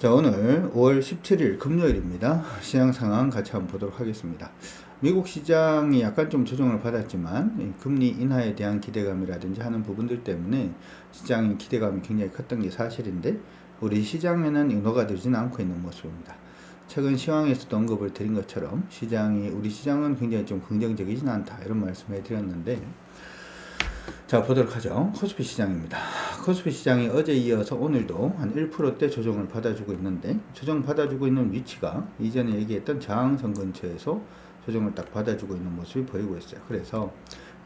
자, 오늘 5월 17일 금요일입니다. 시장 상황 같이 한번 보도록 하겠습니다. 미국 시장이 약간 좀 조정을 받았지만 금리 인하에 대한 기대감이라든지 하는 부분들 때문에 시장의 기대감이 굉장히 컸던 게 사실인데 우리 시장에는 녹아들지는 않고 있는 모습입니다. 최근 시황에서도 언급을 드린 것처럼 우리 시장은 굉장히 좀 긍정적이진 않다 이런 말씀을 드렸는데, 자, 보도록 하죠. 코스피 시장입니다. 코스피 시장이 어제 이어서 오늘도 한 1%대 조정을 받아주고 있는데, 조정 받아주고 있는 위치가 이전에 얘기했던 저항선 근처에서 조정을 딱 받아주고 있는 모습이 보이고 있어요. 그래서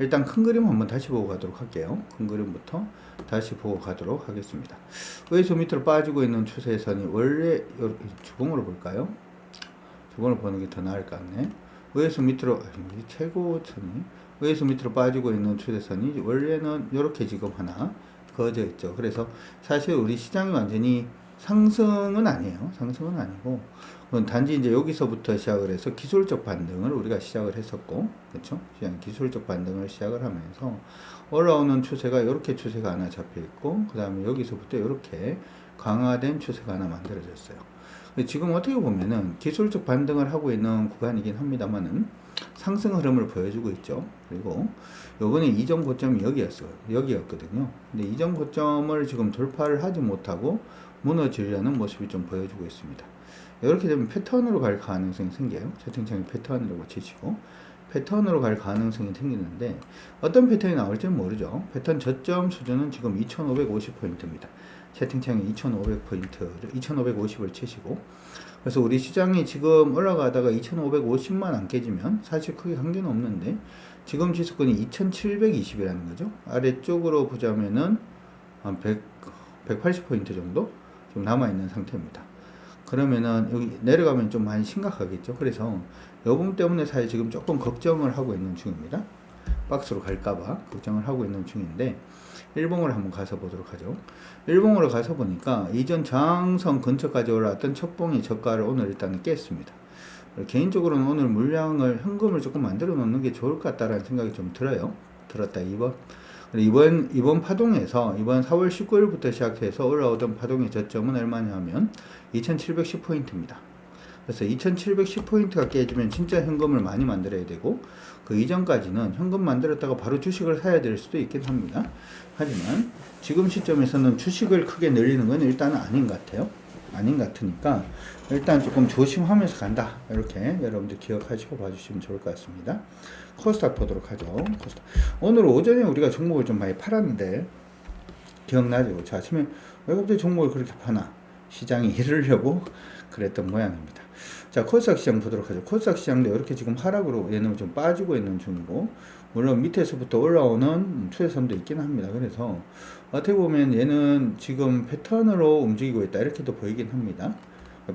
일단 큰 그림 한번 다시 보고 가도록 할게요. 큰 그림부터 다시 보고 가도록 하겠습니다. 위에서 밑으로 빠지고 있는 추세선이 원래 주봉으로 볼까요? 주봉을 보는 게 더 나을 것 같네. 위에서 밑으로 최고선이 위에서 밑으로 빠지고 있는 추세선이 원래는 이렇게 지금 하나 그어져 있죠. 그래서 사실 우리 시장이 완전히 상승은 아니에요. 상승은 아니고 단지 이제 여기서부터 시작을 해서 기술적 반등을 우리가 시작을 했었고, 그렇죠? 시장 기술적 반등을 시작을 하면서 올라오는 추세가 이렇게 추세가 하나 잡혀 있고, 그 다음에 여기서부터 이렇게 강화된 추세가 하나 만들어졌어요. 지금 어떻게 보면은 기술적 반등을 하고 있는 구간이긴 합니다만은 상승 흐름을 보여주고 있죠. 그리고 요번에 이전 고점이 여기였거든요. 근데 이전 고점을 지금 돌파를 하지 못하고 무너지려는 모습이 좀 보여주고 있습니다. 이렇게 되면 패턴으로 갈 가능성이 생겨요. 채팅창에 패턴이라고 치시고 패턴으로 갈 가능성이 생기는데 어떤 패턴이 나올지는 모르죠. 패턴 저점 수준은 지금 2550포인트입니다. 채팅창에 2500포인트를 2550을 치시고, 그래서 우리 시장이 지금 올라가다가 2550만 안 깨지면 사실 크게 관계는 없는데 지금 지수권이 2720이라는 거죠. 아래쪽으로 보자면은 한 180포인트 정도 좀 남아있는 상태입니다. 그러면은 여기 내려가면 좀 많이 심각하겠죠. 그래서 이 부분 때문에 사실 지금 조금 걱정을 하고 있는 중입니다. 박스로 갈까봐 걱정을 하고 있는 중인데, 일봉을 한번 가서 보도록 하죠. 일봉으로 가서 보니까 이전 저항선 근처까지 올라왔던 첫봉이 저가를 오늘 일단은 깼습니다. 개인적으로는 오늘 물량을 현금을 조금 만들어 놓는 게 좋을 것 같다라는 생각이 좀 들어요. 들었다 2번. 이번 파동에서 이번 4월 19일부터 시작해서 올라오던 파동의 저점은 얼마냐면 2710포인트입니다. 그래서 2710포인트가 깨지면 진짜 현금을 많이 만들어야 되고, 그 이전까지는 현금 만들었다가 바로 주식을 사야 될 수도 있긴 합니다. 하지만 지금 시점에서는 주식을 크게 늘리는 건 일단은 아닌 것 같아요. 아닌 것 같으니까 일단 조금 조심하면서 간다, 이렇게 여러분들 기억하시고 봐주시면 좋을 것 같습니다. 코스닥 보도록 하죠. 코스닥. 오늘 오전에 우리가 종목을 좀 많이 팔았는데 기억나죠? 자, 아침에 왜 갑자기 종목을 그렇게 파나? 시장이 이러려고 그랬던 모양입니다. 자, 코스닥 시장 보도록 하죠. 코스닥 시장도 이렇게 지금 하락으로 얘는 좀 빠지고 있는 중이고, 물론 밑에서부터 올라오는 추세선도 있긴 합니다. 그래서 어떻게 보면 얘는 지금 패턴으로 움직이고 있다, 이렇게도 보이긴 합니다.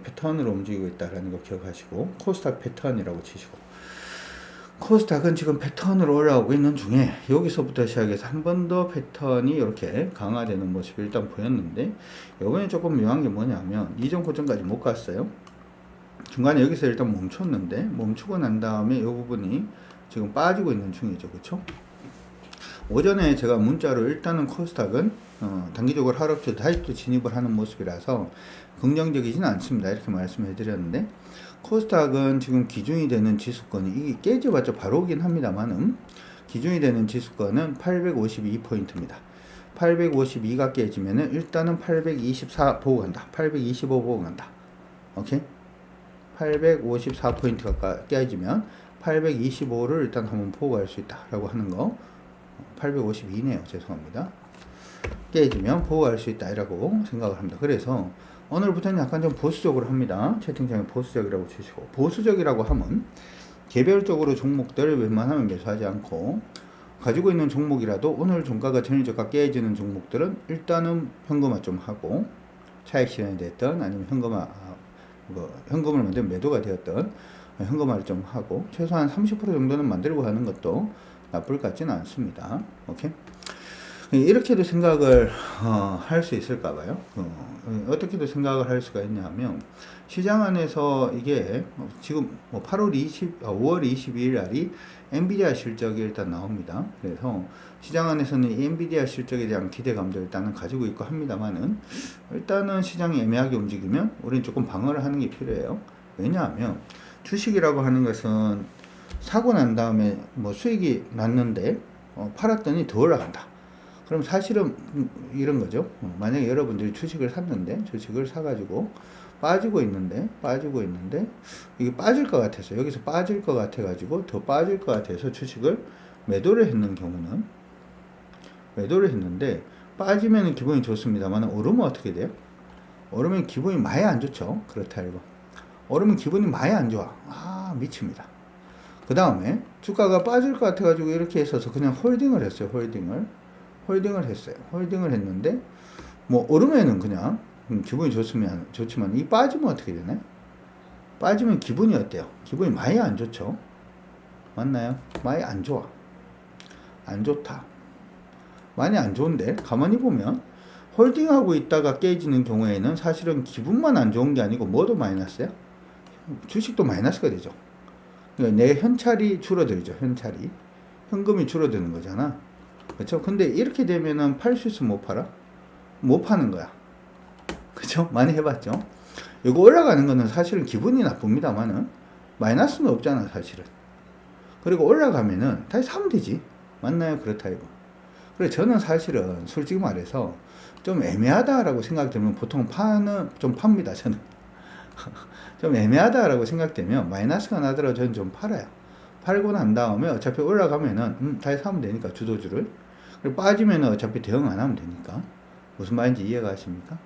패턴으로 움직이고 있다라는 거 기억하시고 코스닥 패턴이라고 치시고, 코스닥은 지금 패턴으로 올라오고 있는 중에 여기서부터 시작해서 한 번 더 패턴이 이렇게 강화되는 모습이 일단 보였는데, 이번에 조금 묘한 게 뭐냐면 이전 고점까지 못 갔어요. 중간에 여기서 일단 멈췄는데, 멈추고 난 다음에 이 부분이 지금 빠지고 있는 중이죠. 그쵸? 오전에 제가 문자로 일단은 코스닥은 단기적으로 하락주 다시 또 진입을 하는 모습이라서 긍정적이진 않습니다, 이렇게 말씀해 드렸는데, 코스닥은 지금 기준이 되는 지수권이 이게 깨져봤자 바로 오긴 합니다만은 기준이 되는 지수권은 852포인트입니다. 852가 깨지면은 일단은 824 보고 간다, 825 보고 간다. 오케이? 854포인트가 깨지면 825를 일단 한번 보고 갈 수 있다라고 하는 거. 852네요. 죄송합니다. 깨지면 보고 갈 수 있다라고 생각을 합니다. 그래서 오늘부터는 약간 좀 보수적으로 합니다. 채팅창에 보수적이라고 주시고, 보수적이라고 하면 개별적으로 종목들 웬만하면 매수하지 않고, 가지고 있는 종목이라도 오늘 종가가 전일저가 깨지는 종목들은 일단은 현금화 좀 하고, 차익 실현이 됐던 아니면 현금을 만든 매도가 되었던 현금화를 좀 하고 최소한 30% 정도는 만들고 하는 것도 나쁠 것 같지는 않습니다. 오케이? 이렇게도 생각을 할 수 있을까 봐요. 어떻게도 생각을 할 수가 있냐 하면 시장 안에서 이게 지금 뭐 5월 22일 날이 엔비디아 실적이 일단 나옵니다. 그래서 시장 안에서는 이 엔비디아 실적에 대한 기대감도 일단은 가지고 있고 합니다만은 일단은 시장이 애매하게 움직이면 우리는 조금 방어를 하는 게 필요해요. 왜냐하면 주식이라고 하는 것은 사고 난 다음에 뭐 수익이 났는데 팔았더니 더 올라간다. 그럼 사실은 이런 거죠. 만약에 여러분들이 주식을 샀는데 주식을 사가지고 빠지고 있는데 이게 빠질 것 같아서 여기서 빠질 것 같아 가지고 더 빠질 것 같아서 주식을 매도를 했는 경우는 매도를 했는데 빠지면 기분이 좋습니다만 오르면 어떻게 돼요? 오르면 기분이 많이 안 좋죠. 그렇다 이거. 오르면 기분이 많이 안 좋아. 미칩니다. 그 다음에 주가가 빠질 것 같아 가지고 이렇게 있어서 그냥 홀딩을 했어요. 홀딩을 했어요. 홀딩을 했는데 뭐 오르면은 그냥 기분이 좋지만 이 빠지면 어떻게 되나요? 빠지면 기분이 어때요? 기분이 많이 안 좋죠. 맞나요? 많이 안 좋아. 안 좋다. 많이 안 좋은데 가만히 보면 홀딩하고 있다가 깨지는 경우에는 사실은 기분만 안 좋은 게 아니고 뭐도 마이너스야? 주식도 마이너스가 되죠. 그러니까 내 현찰이 줄어들죠. 현금이 줄어드는 거잖아. 그렇죠? 근데 이렇게 되면은 팔 수 있으면 못 팔아? 못 파는 거야. 그렇죠? 많이 해봤죠? 이거 올라가는 거는 사실은 기분이 나쁩니다만은 마이너스는 없잖아 사실은. 그리고 올라가면은 다시 사면 되지. 맞나요? 그렇다 이거. 그래서 저는 사실은 솔직히 말해서 좀 애매하다라고 생각되면 보통 좀 팝니다 저는. 좀 애매하다라고 생각되면 마이너스가 나더라도 저는 좀 팔아요. 팔고 난 다음에 어차피 올라가면은 다시 사면 되니까 주도주를. 그리고 빠지면은 어차피 대응 안 하면 되니까. 무슨 말인지 이해가 가십니까?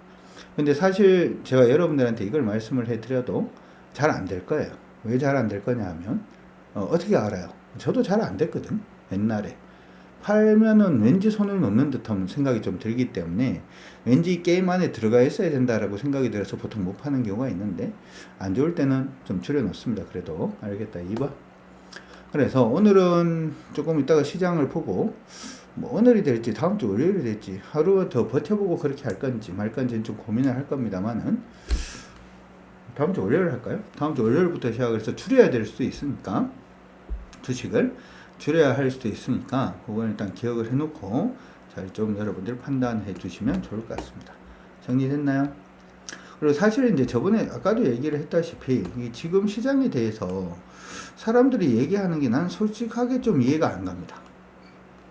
근데 사실 제가 여러분들한테 이걸 말씀을 해드려도 잘 안 될 거예요. 왜 잘 안 될 거냐 하면 어떻게 알아요? 저도 잘 안 됐거든. 옛날에 팔면은 왠지 손을 놓는 듯한 생각이 좀 들기 때문에 왠지 이 게임 안에 들어가 있어야 된다라고 생각이 들어서 보통 못 파는 경우가 있는데 안 좋을 때는 좀 줄여놓습니다. 그래도 알겠다 2번. 그래서 오늘은 조금 이따가 시장을 보고 뭐 오늘이 될지 다음 주 월요일이 될지 하루 더 버텨보고 그렇게 할 건지 말 건지는 좀 고민을 할 겁니다만은 다음 주 월요일 할까요? 다음 주 월요일부터 시작해서 줄여야 될 수도 있으니까 주식을 줄여야 할 수도 있으니까 그건 일단 기억을 해놓고 잘 좀 여러분들 판단해 주시면 좋을 것 같습니다. 정리됐나요? 그리고 사실 이제 저번에 아까도 얘기를 했다시피 이 지금 시장에 대해서 사람들이 얘기하는 게 난 솔직하게 좀 이해가 안 갑니다.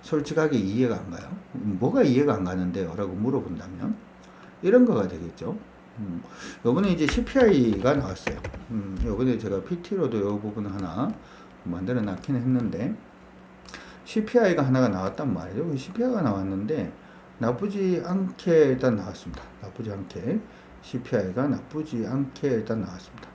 솔직하게 이해가 안 가요. 뭐가 이해가 안 가는데요? 라고 물어본다면 이런 거가 되겠죠. 요번에 이제 CPI가 나왔어요. 요번에 제가 PT로도 요 부분 하나 만들어 놨긴 했는데 CPI가 하나가 나왔단 말이죠. CPI가 나왔는데 나쁘지 않게 일단 나왔습니다. 나쁘지 않게 CPI가 나쁘지 않게 일단 나왔습니다.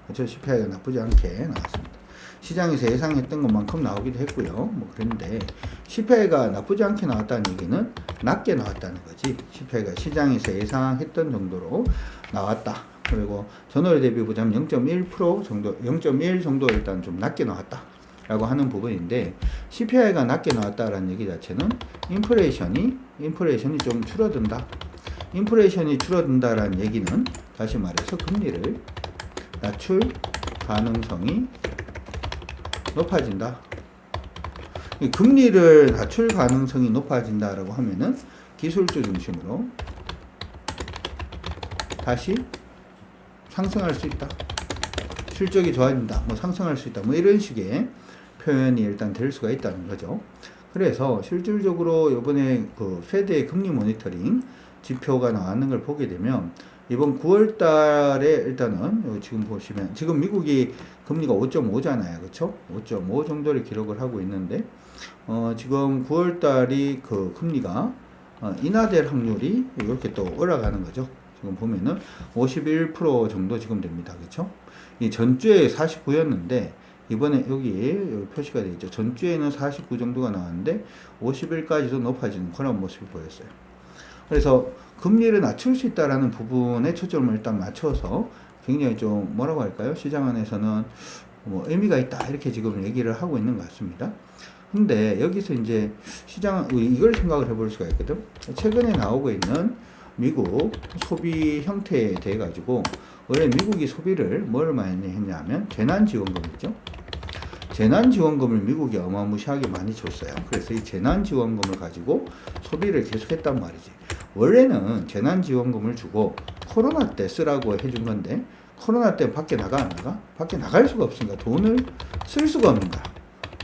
그렇죠? CPI가 나쁘지 않게 나왔습니다. 시장에서 예상했던 것만큼 나오기도 했고요. 뭐 그런데 CPI가 나쁘지 않게 나왔다는 얘기는 낮게 나왔다는 거지. CPI가 시장에서 예상했던 정도로 나왔다. 그리고 전월 대비 보자면 0.1% 정도, 0.1 정도 일단 좀 낮게 나왔다. 라고 하는 부분인데 CPI가 낮게 나왔다라는 얘기 자체는 인플레이션이 좀 줄어든다. 인플레이션이 줄어든다라는 얘기는 다시 말해서 금리를 낮출 가능성이 높아진다. 금리를 낮출 가능성이 높아진다라고 하면은 기술주 중심으로 다시 상승할 수 있다. 실적이 좋아진다. 뭐 상승할 수 있다. 뭐 이런 식의 표현이 일단 될 수가 있다는 거죠. 그래서 실질적으로 이번에 그 페드의 금리 모니터링 지표가 나왔는 걸 보게 되면 이번 9월 달에 일단은 지금 보시면 지금 미국이 금리가 5.5잖아요. 그렇죠? 5.5 정도를 기록을 하고 있는데 지금 9월 달이 그 금리가 인하될 확률이 이렇게 또 올라가는 거죠. 지금 보면은 51% 정도 지금 됩니다. 그렇죠? 이 전주에 49였는데 이번에 여기 표시가 되어 있죠. 전주에는 49 정도가 나왔는데 50일까지도 높아지는 그런 모습을 보였어요. 그래서 금리를 낮출 수 있다라는 부분에 초점을 일단 맞춰서 굉장히 좀 뭐라고 할까요? 시장 안에서는 뭐 의미가 있다 이렇게 지금 얘기를 하고 있는 것 같습니다. 근데 여기서 이제 시장, 이걸 생각을 해볼 수가 있거든. 최근에 나오고 있는 미국 소비 형태에 대해 가지고, 원래 미국이 소비를 뭘 많이 했냐면 재난지원금이죠. 재난지원금을 미국이 어마무시하게 많이 줬어요. 그래서 이 재난지원금을 가지고 소비를 계속했단 말이지. 원래는 재난지원금을 주고 코로나 때 쓰라고 해준 건데, 코로나 때 밖에 나가 안 나가? 밖에 나갈 수가 없으니까 돈을 쓸 수가 없는 거야.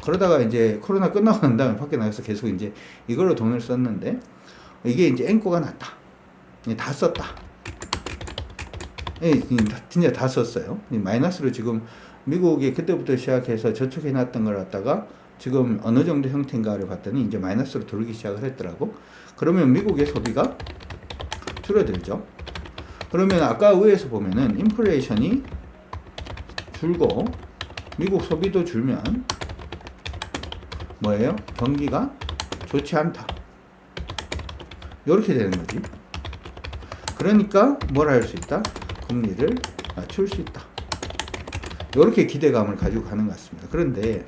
그러다가 이제 코로나 끝나고 난 다음에 밖에 나가서 계속 이제 이걸로 돈을 썼는데, 이게 이제 앵꼬가 났다. 다 썼다. 진짜 다 썼어요. 마이너스로 지금 미국이 그때부터 시작해서 저축해놨던 걸 갖다가 지금 어느 정도 형태인가를 봤더니 이제 마이너스로 돌기 시작을 했더라고. 그러면 미국의 소비가 줄어들죠. 그러면 아까 위에서 보면은 인플레이션이 줄고 미국 소비도 줄면 뭐예요? 경기가 좋지 않다. 이렇게 되는 거지. 그러니까 뭘 할 수 있다? 금리를 낮출 수 있다. 이렇게 기대감을 가지고 가는 것 같습니다. 그런데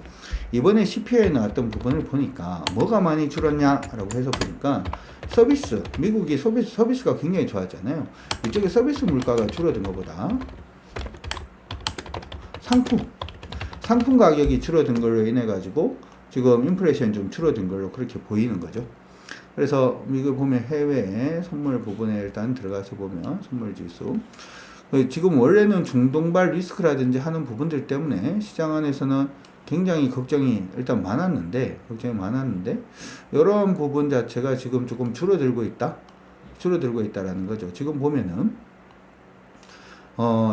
이번에 CPI에 나왔던 부분을 보니까 뭐가 많이 줄었냐라고 해서 보니까 서비스, 미국이 서비스가 굉장히 좋았잖아요. 이쪽에 서비스 물가가 줄어든 것보다 상품 가격이 줄어든 걸로 인해 가지고 지금 인플레이션이 좀 줄어든 걸로 그렇게 보이는 거죠. 그래서 이걸 보면 해외 선물 부분에 일단 들어가서 보면 선물 지수, 지금 원래는 중동발 리스크라든지 하는 부분들 때문에 시장 안에서는 굉장히 걱정이 일단 많았는데 이런 부분 자체가 지금 조금 줄어들고 있다라는 거죠. 지금 보면은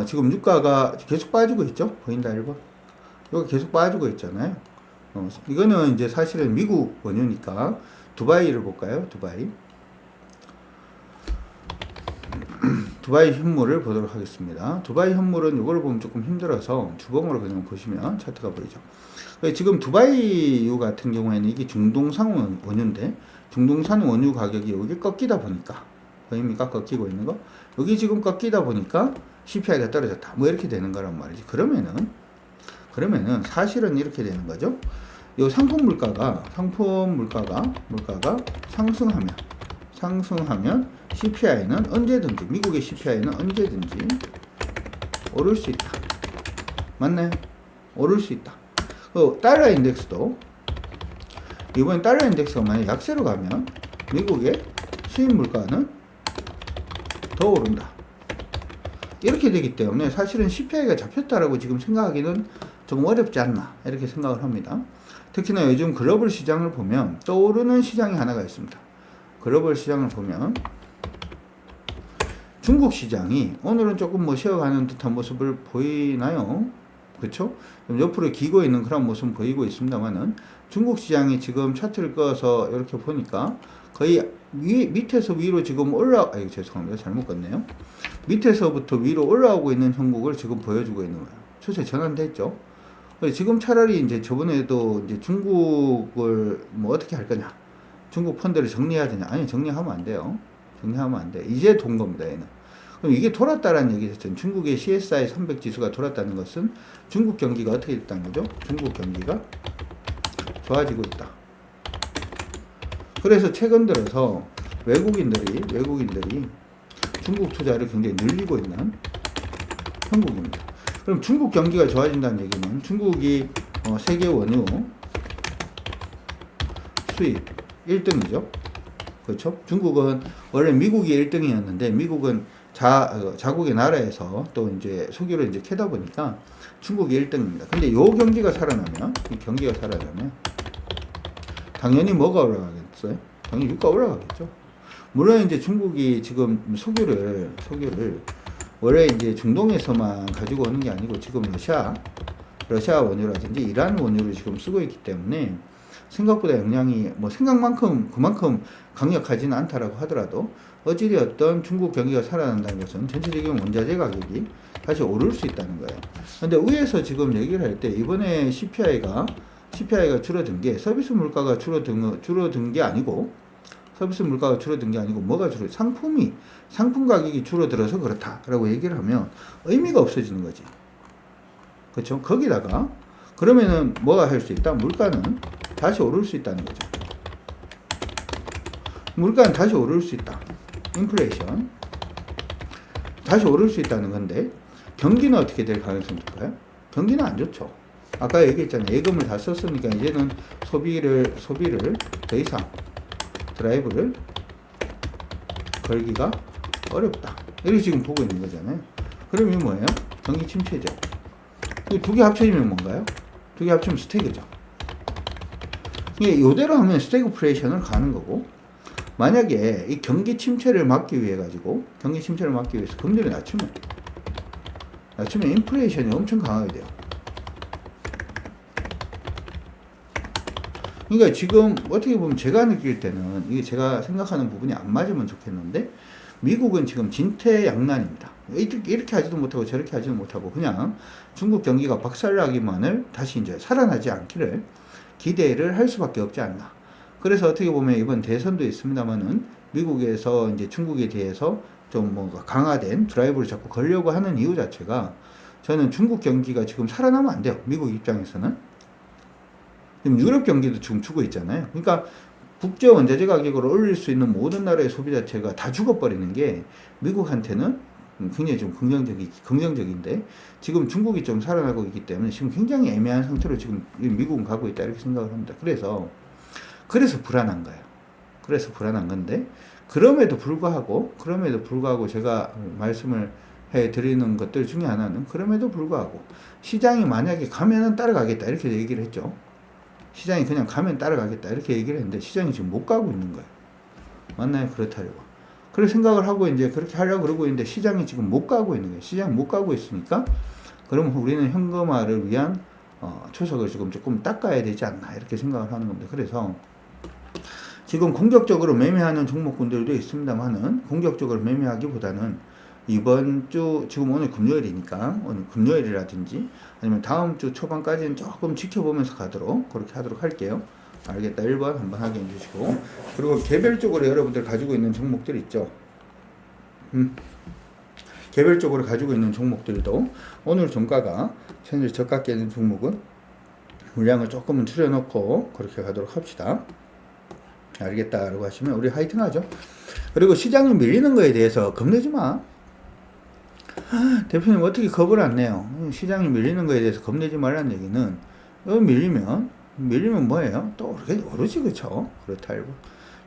지금 유가가 계속 빠지고 있죠. 보인다 1번. 여기 계속 빠지고 있잖아요. 이거는 이제 사실은 미국 원유니까 두바이를 볼까요? 두바이 현물을 보도록 하겠습니다. 두바이 현물은 이걸 보면 조금 힘들어서 주봉으로 그냥 보시면 차트가 보이죠. 지금 두바이유 같은 경우에는 이게 중동산 원유인데, 중동산 원유 가격이 여기 꺾이다 보니까, 보입니까? 꺾이고 있는 거? 여기 지금 꺾이다 보니까 CPI가 떨어졌다. 뭐 이렇게 되는 거란 말이지. 그러면은 사실은 이렇게 되는 거죠. 요 상품 물가가 상승하면 CPI는 언제든지, 미국의 CPI는 언제든지 오를 수 있다. 맞나요? 오를 수 있다. 달러 인덱스도, 이번에 달러 인덱스가 만약 약세로 가면 미국의 수입 물가는 더 오른다. 이렇게 되기 때문에 사실은 CPI가 잡혔다라고 지금 생각하기는 조금 어렵지 않나, 이렇게 생각을 합니다. 특히나 요즘 글로벌 시장을 보면 떠오르는 시장이 하나가 있습니다. 글로벌 시장을 보면 중국 시장이 오늘은 조금 뭐 쉬어가는 듯한 모습을 보이나요? 그렇죠? 옆으로 기고 있는 그런 모습 보이고 있습니다만은, 중국 시장이 지금 차트를 꺼서 이렇게 보니까 거의 밑에서 위로 지금 죄송합니다. 잘못 껐네요. 밑에서부터 위로 올라오고 있는 형국을 지금 보여주고 있는 거예요. 추세 전환됐죠? 지금 차라리 이제 저번에도 이제 중국을 뭐 어떻게 할 거냐, 중국 펀드를 정리해야 되냐? 아니, 정리하면 안 돼요. 정리하면 안 돼. 이제 돈 겁니다, 얘는. 그럼 이게 돌았다라는 얘기죠. 중국의 CSI 300 지수가 돌았다는 것은 중국 경기가 어떻게 됐다는 거죠? 중국 경기가 좋아지고 있다. 그래서 최근 들어서 외국인들이 중국 투자를 굉장히 늘리고 있는 형국입니다. 그럼 중국 경기가 좋아진다는 얘기는 중국이 세계 원유 수입 1등이죠. 그렇죠? 중국은 원래 미국이 1등이었는데, 미국은 자국의 나라에서 또 이제 석유를 이제 캐다 보니까 중국이 1등입니다. 근데 요 경기가 살아나면, 당연히 뭐가 올라가겠어요? 당연히 유가 올라가겠죠. 물론 이제 중국이 지금 석유를 원래 이제 중동에서만 가지고 오는 게 아니고 지금 러시아 원유라든지 이란 원유를 지금 쓰고 있기 때문에 생각보다 영향이 뭐 생각만큼 그만큼 강력하지는 않다라고 하더라도, 어찌되었던 중국 경기가 살아난다는 것은 전체적인 원자재 가격이 다시 오를 수 있다는 거예요. 근데 위에서 지금 얘기를 할 때 이번에 CPI가 줄어든 게 서비스 물가가 줄어든 게 아니고, 뭐가 상품 가격이 줄어들어서 그렇다라고 얘기를 하면 의미가 없어지는 거지. 그렇죠? 거기다가 그러면은 뭐가 할 수 있다? 물가는 다시 오를 수 있다는 거죠. 물가는 다시 오를 수 있다. 인플레이션 다시 오를 수 있다는 건데 경기는 어떻게 될 가능성이 높아요? 경기는 안 좋죠. 아까 얘기했잖아요. 예금을 다 썼으니까 이제는 소비를 더 이상 드라이브를 걸기가 어렵다. 이렇게 지금 보고 있는 거잖아요. 그럼 이게 뭐예요? 경기 침체죠. 두 개 합쳐지면 뭔가요? 두 개 합치면 스태그죠. 이게 이대로 하면 스태그플레이션을 가는 거고, 만약에 이 경기 침체를 막기 위해서 금리를 낮추면 인플레이션이 엄청 강하게 돼요. 그러니까 지금 어떻게 보면 제가 느낄 때는 이게 제가 생각하는 부분이 안 맞으면 좋겠는데, 미국은 지금 진퇴양난입니다. 이렇게 하지도 못하고 저렇게 하지도 못하고 그냥 중국 경기가 박살나기만을 다시 이제 살아나지 않기를 기대를 할 수밖에 없지 않나. 그래서 어떻게 보면 이번 대선도 있습니다만은 미국에서 이제 중국에 대해서 좀 뭔가 강화된 드라이브를 자꾸 걸려고 하는 이유 자체가, 저는 중국 경기가 지금 살아나면 안 돼요. 미국 입장에서는. 지금 유럽 경기도 지금 죽어 있잖아요. 그러니까 국제 원자재 가격을 올릴 수 있는 모든 나라의 소비 자체가 다 죽어버리는 게 미국한테는 굉장히 좀 긍정적인데, 지금 중국이 좀 살아나고 있기 때문에 지금 굉장히 애매한 상태로 지금 미국은 가고 있다 이렇게 생각을 합니다. 그래서 불안한 거예요. 그래서 불안한 건데, 그럼에도 불구하고 제가 말씀을 해 드리는 것들 중에 하나는, 그럼에도 불구하고 시장이 만약에 가면은 따라가겠다 이렇게 얘기를 했죠. 시장이 그냥 가면 따라가겠다 이렇게 얘기를 했는데, 시장이 지금 못 가고 있는 거예요. 맞나요? 그렇다고. 그렇게 생각을 하고 이제 그렇게 하려고 그러고 있는데 시장이 지금 못 가고 있는 거예요. 시장이 못 가고 있으니까 그러면 우리는 현금화를 위한 초석을 지금 조금 닦아야 되지 않나 이렇게 생각을 하는 겁니다. 그래서 지금 공격적으로 매매하는 종목군들도 있습니다만은, 공격적으로 매매하기보다는 이번 주, 지금 오늘 금요일이니까 오늘 금요일이라든지 아니면 다음 주 초반까지는 조금 지켜보면서 그렇게 하도록 할게요. 알겠다. 1번 한번 확인해 주시고, 그리고 개별적으로 여러분들 가지고 있는 종목들 있죠. 개별적으로 가지고 있는 종목들도 오늘 종가가 현재 저가 깨는 종목은 물량을 조금은 줄여놓고 그렇게 가도록 합시다. 알겠다 라고 하시면 우리 화이팅 하죠. 그리고 시장이 밀리는 거에 대해서 겁내지 마. 대표님 어떻게 겁을 안 내요? 시장이 밀리는 거에 대해서 겁내지 말라는 얘기는, 밀리면 뭐예요? 또 오르지, 그쵸? 그렇다 알고.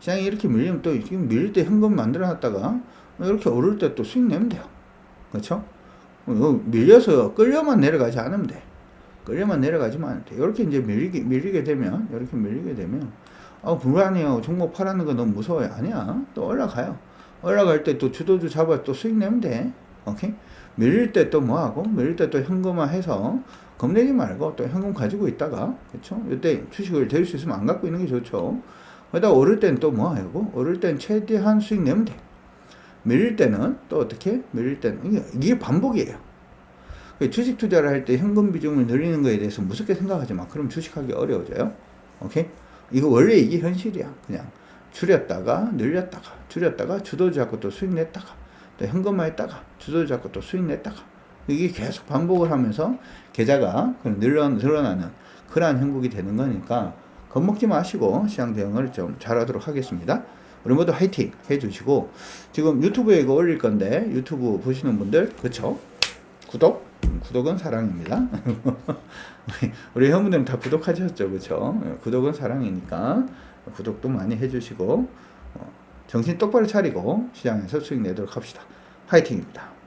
시장이 이렇게 밀리면 또 밀릴 때 현금 만들어 놨다가 이렇게 오를 때 또 수익 내면 돼요. 그쵸? 밀려서 끌려만 내려가지 않으면 돼. 끌려만 내려가지만 않으면 돼. 이렇게 이제 밀리게 되면 불안해요. 종목 팔아는 거 너무 무서워요. 아니야. 또 올라가요. 올라갈 때 또 주도주 잡아 또 수익 내면 돼. 오케이? 밀릴 때 또 뭐하고? 밀릴 때 또 현금화 해서 겁내지 말고 또 현금 가지고 있다가, 그쵸? 이때 주식을 될 수 있으면 안 갖고 있는 게 좋죠. 거기다 오를 때는 또 뭐하고? 오를 때는 최대한 수익 내면 돼. 밀릴 때는 또 어떻게? 밀릴 때는 이게 반복이에요. 주식 투자를 할 때 현금 비중을 늘리는 거에 대해서 무섭게 생각하지 마. 그럼 주식하기 어려워져요. 오케이? 이거 원래 이게 현실이야. 그냥 줄였다가 늘렸다가 줄였다가 주도 잡고 또 수익 냈다가 또 현금화 했다가 주도 잡고 또 수익 냈다가, 이게 계속 반복을 하면서 계좌가 늘어나는 그러한 형국이 되는 거니까 겁먹지 마시고 시장 대응을 좀 잘하도록 하겠습니다. 우리 모두 화이팅 해주시고, 지금 유튜브에 이거 올릴 건데 유튜브 보시는 분들, 그쵸? 구독은 사랑입니다. 우리 회원분들은 다 구독하셨죠, 그쵸? 구독은 사랑이니까 구독도 많이 해주시고, 정신 똑바로 차리고 시장에서 수익 내도록 합시다. 화이팅입니다.